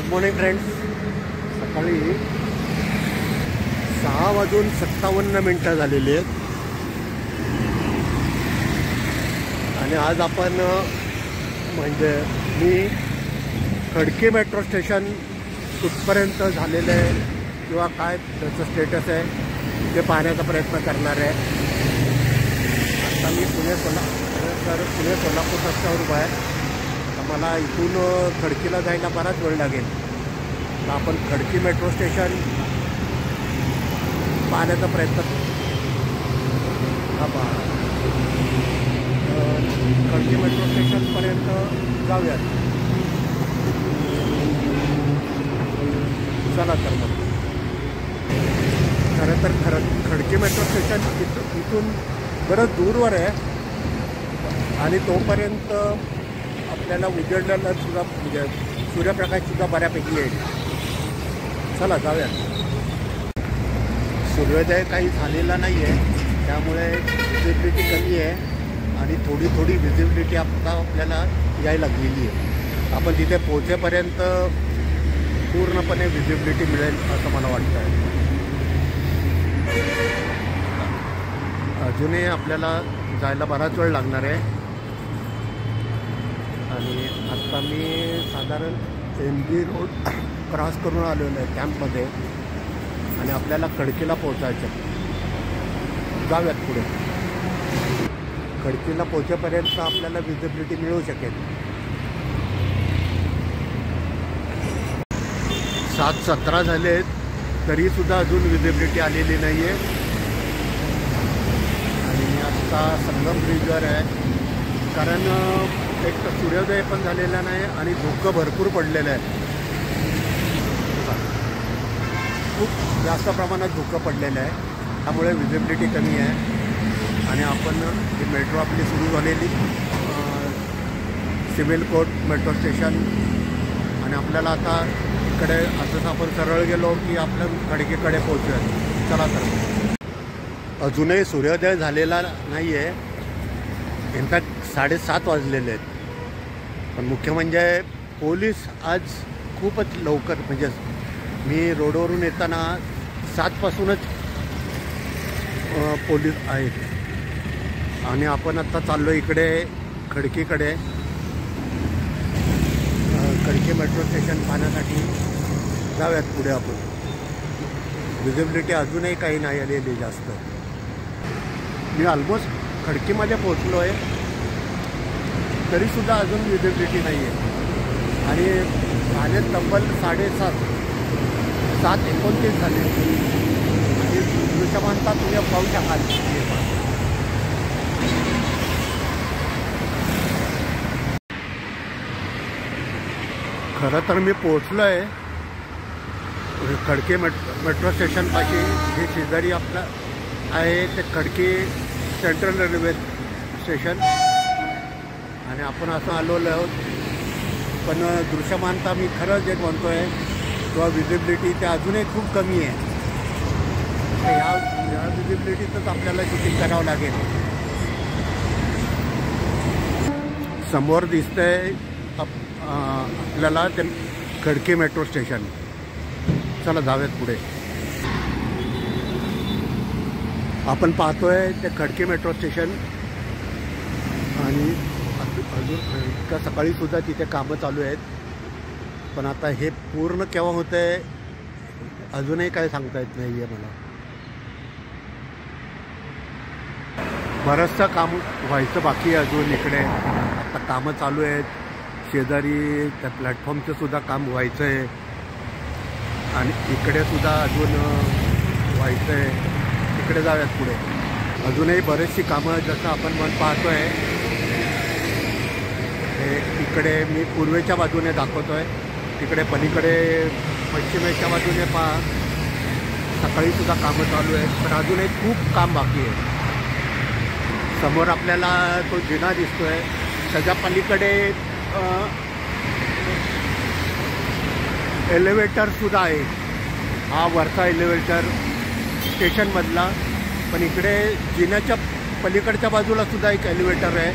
Good morning friends. सकाळी 6:57 झालेली आहेत आणि आज आपण म्हणजे मी खडकी मेट्रो स्टेशन कुठपर्यंत झालेलं आहे किंवा काय त्याचं स्टेटस आहे ते पाहण्याचा प्रयत्न करणार आहे. आता मी पुणे सोलापूर रस्त्यावर उभा आहे. मला इथून खडकीला जायला बराच वेळ लागेल. तर आपण खडकी मेट्रो स्टेशन पाहण्याचा प्रयत्न खडकी मेट्रो स्टेशनपर्यंत जाऊयात. चला तर मग. खरं तर खडकी मेट्रो स्टेशन इथून बरंच दूरवर आहे आणि तोपर्यंत आपल्याला उजेडलेला सुद्धा म्हणजे सूर्यप्रकाशसुद्धा बऱ्यापैकी येईल. चला जाऊया. सूर्योदय काही झालेला नाही आहे त्यामुळे विजिबिलिटी कमी आहे आणि थोडी विजिबिलिटी आपल्याला यायला लागलेली आहे. आपण तिथे पोहोचेपर्यंत पूर्णपणे विजिबिलिटी मिळेल असं मला वाटतं आहे. अजूनही आपल्याला जायला बराच वेळ लागणार आहे आणि आत्ता मी साधारण MG रोड क्रॉस करून आलेलो आहे कॅम्पमध्ये आणि आपल्याला खडकीला पोहोचायचं. जाऊयात पुढे. खडकीला पोहोचेपर्यंत आपल्याला विजिबिलिटी मिळू शकेल. 7:17 झाले आहेत तरीसुद्धा अजून विजिबिलिटी आलेली नाही आहे आणि आत्ता संगम ब्रिजवर आहे कारण एक तर सूर्योदय पण झालेला नाही आणि धुकं भरपूर पडलेलं आहे. खूप जास्त प्रमाणात धुकं पडलेलं आहे त्यामुळे विजिबिलिटी कमी आहे आणि आपण ही मेट्रो आपली सुरू झालेली सिव्हिल कोर्ट मेट्रो स्टेशन आणि आपल्याला आता इकडे असंच आपण सरळ गेलो की आपल्या खडकीकडे पोहोचूया. चला तर. अजूनही सूर्योदय झालेला नाही आहे. इनफॅक्ट 7:30 वाजलेले आहेत. पण मुख्य म्हणजे पोलीस आज खूपच लवकर म्हणजे मी रोडवरून येताना 7पासूनच पोलीस आहेत आणि आपण आत्ता चाललो इकडे खडकीकडे. खडकी मेट्रो स्टेशन पाहण्यासाठी जाऊयात पुढे आपण. विजिबिलिटी अजूनही काही नाही आलेली जास्त. मी ऑलमोस्ट खडकीमध्ये पोहोचलो आहे तरीसुद्धा अजून विजिबिलिटी नाही आहे आणि झाले तब्बल 7:29 झाले आणि दृश्यमानता तुम्ही पाहू शकाल. खरं तर मी पोहोचलो आहे खडकी मेट्रो स्टेशनपाशी. हे शेजारी आपलं आहे ते खडकी सेंट्रल रेल्वे स्टेशन आणि आपण असं आलेलो आहोत. पण दृश्यमानता मी खरंच एक म्हणतो आहे किंवा विजिबिलिटी ते अजूनही खूप कमी आहे. ह्या विजिबिलिटीतच आपल्याला शूटिंग करावं लागेल. समोर दिसतंय आपल्याला ते खडकी मेट्रो स्टेशन. चला जाऊयात पुढे. आपण पाहतोय ते खडकी मेट्रो स्टेशन आणि अजून इतक्या सकाळीसुद्धा तिथे कामं चालू आहेत. पण आता हे पूर्ण केव्हा होतं आहे अजूनही काय सांगता येत नाही आहे मला. बरंचसं काम व्हायचं बाकी आहे अजून. इकडे आता कामं चालू आहेत. शेजारी त्या प्लॅटफॉर्मचं सुद्धा काम व्हायचं आहे आणि इकडे सुद्धा अजून व्हायचं आहे. इकडे जाऊयात पुढे. अजूनही बरेचशी कामं जसं आपण पाहतो आहे हे इकडे मी पूर्वेच्या बाजूने दाखवतो आहे. तिकडे पलीकडे पश्चिमेच्या बाजूने पहा सकाळीसुद्धा कामं चालू आहेत पण अजूनही खूप काम बाकी आहे. समोर आपल्याला तो जिना दिसतो आहे त्याच्या पलीकडे एलिव्हेटरसुद्धा आहे. हा वरचा एलिव्हेटर स्टेशनमधला पण इकडे जिन्याच्या पलीकडच्या बाजूला सुद्धा एक एलिव्हेटर आहे.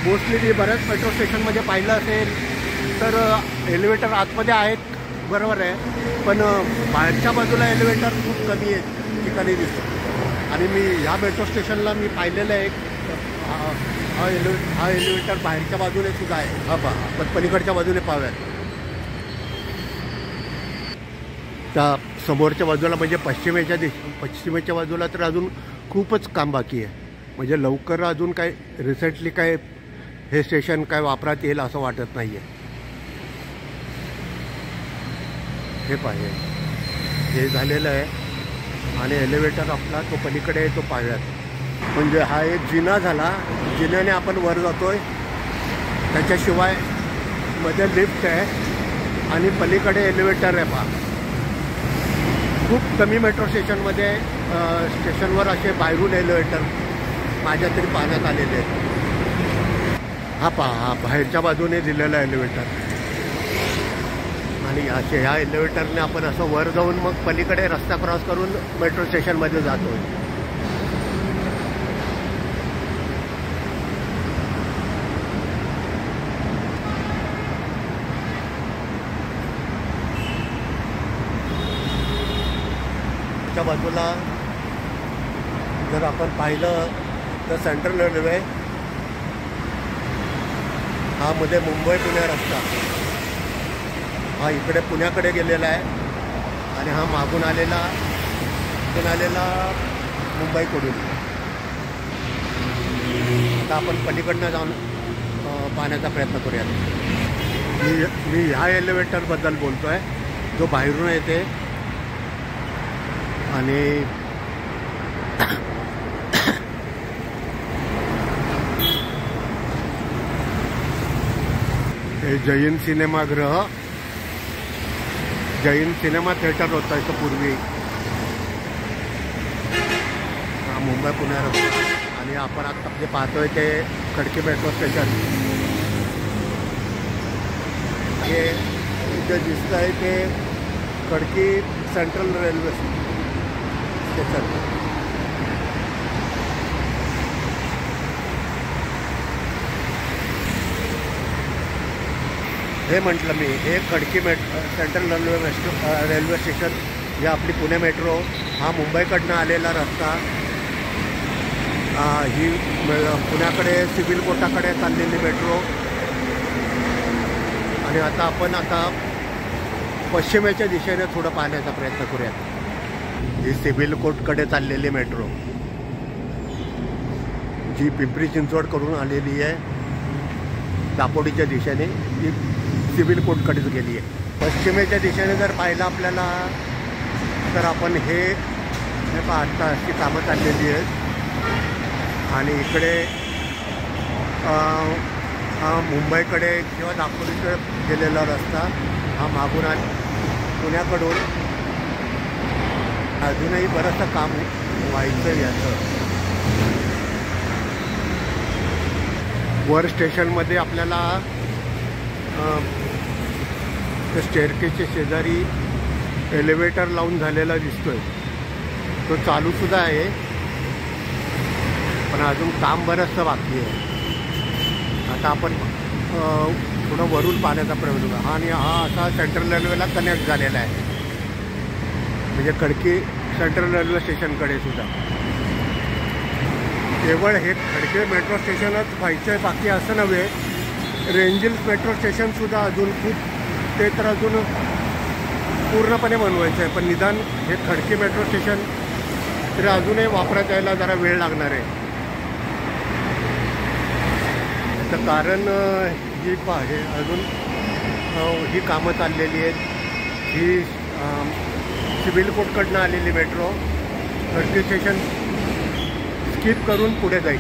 मोस्टली मी बऱ्याच मेट्रो स्टेशनमध्ये पाहिलं असेल तर एलिव्हेटर आतमध्ये आहेत बरोबर आहे, पण बाहेरच्या बाजूला एलिव्हेटर खूप कमी आहे ठिकाणी दिसतो. आणि मी ह्या मेट्रो स्टेशनला मी पाहिलेलं आहे हा एलिव्हेटर बाहेरच्या बाजूने सुद्धा आहे. हा पहा, पण पलीकडच्या बाजूने पाहूयात. त्या समोरच्या बाजूला म्हणजे पश्चिमेच्या बाजूला तर अजून खूपच काम बाकी आहे. म्हणजे लवकर अजून काय रिसेंटली काय हे स्टेशन काय वापरात येईल असं वाटत नाही आहे. हे पाहिजे हे झालेलं आहे आणि एलिव्हेटर आपला तो पलीकडे आहे, तो पाहूयात. म्हणजे हा एक जिना झाला, जिन्याने आपण वर जातोय. त्याच्याशिवाय मध्ये लिफ्ट आहे आणि पलीकडे एलिव्हेटर आहे. पहा, खूप कमी मेट्रो स्टेशनमध्ये स्टेशनवर असे बाहेरून एलिव्हेटर माझ्या तरी पाहण्यात आलेले आहेत. हा पहा, हा बाहेरच्या बाजूने दिलेला एलिव्हेटर आणि ह्या एलिव्हेटरने आपण असं वर जाऊन मग पलीकडे रस्ता क्रॉस करून मेट्रो स्टेशनमध्ये जातोय. च्या बाजूला जर आपण पाहिलं तर सेंट्रल रेल्वे हा मध्ये मुंबई पुणे रस्ता हा इकडे पुण्याकडे गेलेला आहे आणि हा मागून आलेला मुंबईकडून. आता आपण पलीकडनं जाऊन पाहण्याचा प्रयत्न करूयात. मी ह्या एलिव्हेटरबद्दल बोलतो आहे जो बाहेरून येते आणि हे जैन सिनेमागृह, जैन सिनेमा थिएटर होता इथं पूर्वी. हा मुंबई पुणे रस्ता आणि आपण आता जे पाहतोय ते खडकी मेट्रो स्टेशन. हे जे दिसतं आहे ते खडकी सेंट्रल रेल्वे स्टेशन. हे म्हटलं मी, हे खडकी सेंट्रल रेल्वे स्टेशन. ही आपली पुणे मेट्रो, हा मुंबईकडनं आलेला रस्ता. ही पुण्याकडे सिव्हिल कोर्टाकडे चाललेली मेट्रो. आणि आता पश्चिमेच्या दिशेने थोडं पाहण्याचा प्रयत्न करूयात. ही सिव्हिल कोर्टकडे चाललेली मेट्रो जी पिंपरी चिंचवडकडून आलेली आहे दापोलीच्या दिशेने, ती सिव्हिल कोर्टकडेच गेली आहे. पश्चिमेच्या दिशेने जर पाहिलं आपल्याला तर आपण हे आत्ता अशी कामं चाललेली आहेत आणि इकडे हा मुंबईकडे किंवा दापोलीकडे गेलेला रस्ता हा मागून पुण्याकडून. अजूनही बरंचसं काम व्हायचं याचं. वर स्टेशनमध्ये आपल्याला त्या स्टेअरकेसच्या शेजारी एलिव्हेटर लावून झालेला दिसतोय. तो चालूसुद्धा आहे पण अजून काम बरंचसं बाकी आहे. आता आपण थोडं वरून पाहण्याचा प्रयत्न करू. आणि हा असा सेंट्रल रेल्वेला कनेक्ट झालेला आहे, म्हणजे खडकी सेंट्रल रेल्वे स्टेशनकडे सुद्धा. केवळ हे खडकी मेट्रो स्टेशनच व्हायचं आहे बाकी असं नव्हे. रेंजिल्स मेट्रो स्टेशनसुद्धा अजून खूप, ते तर अजून पूर्णपणे बनवायचं आहे. पण निदान हे खडकी मेट्रो स्टेशन तरी अजूनही वापरात यायला जरा वेळ लागणार आहे. तर कारण ही आहे अजून ही कामं चाललेली आहेत. ही सिव्हिल कोर्टकडनं आलेली मेट्रो खडकी स्टेशन स्किप करून पुढे जाईल,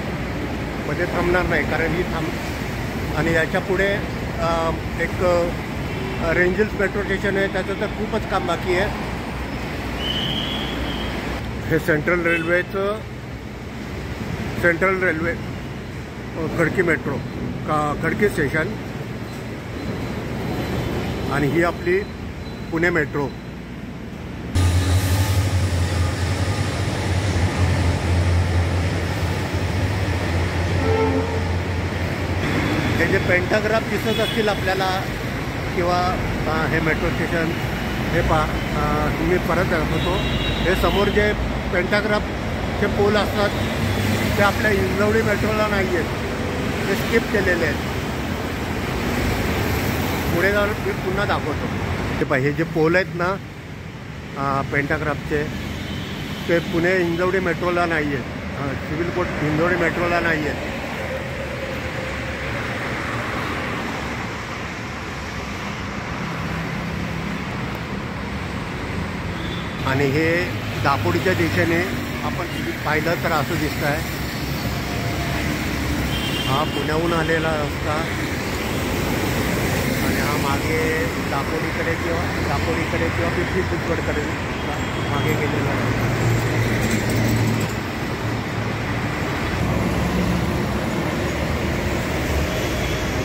मध्ये थांबणार नाही. कारण ही आणि याच्या पुढे एक रेंजल्स मेट्रो स्टेशन आहे, त्याचं तर खूपच काम बाकी आहे. हे central railway Khadki metro Khadki station आणि ही आपली पुणे मेट्रो. हे जे पेंटाग्राफ दिसत असतील आपल्याला किंवा हे मेट्रो स्टेशन हे तुम्ही परत दाखवतो. हे समोर जे पेंटाग्राफचे पोल असतात ते आपल्या इंजवडी मेट्रोला नाही आहेत, ते स्किप केलेले आहेत. पुढे जाऊन मी पुन्हा दाखवतो. हे जे पोल आहेत ना पेंटाग्राफचे, ते पुणे इंजवडी मेट्रोला नाही आहेत, सिव्हिल कोर्ट इंजवडी मेट्रोला नाही आहेत. आणि हे दापोडीच्या दिशेने आपण पाहिलं तर असं दिसतं आहे. हा पुण्याहून आलेला रस्ता आणि हा मागे दापोडीकडे किंवा पिंपरी चिंचवडकडे मागे गेलेला आहे.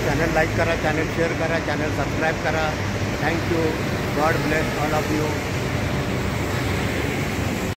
चॅनल लाईक करा, चॅनल शेअर करा, चॅनल सबस्क्राईब करा. Thank you. God bless all of you.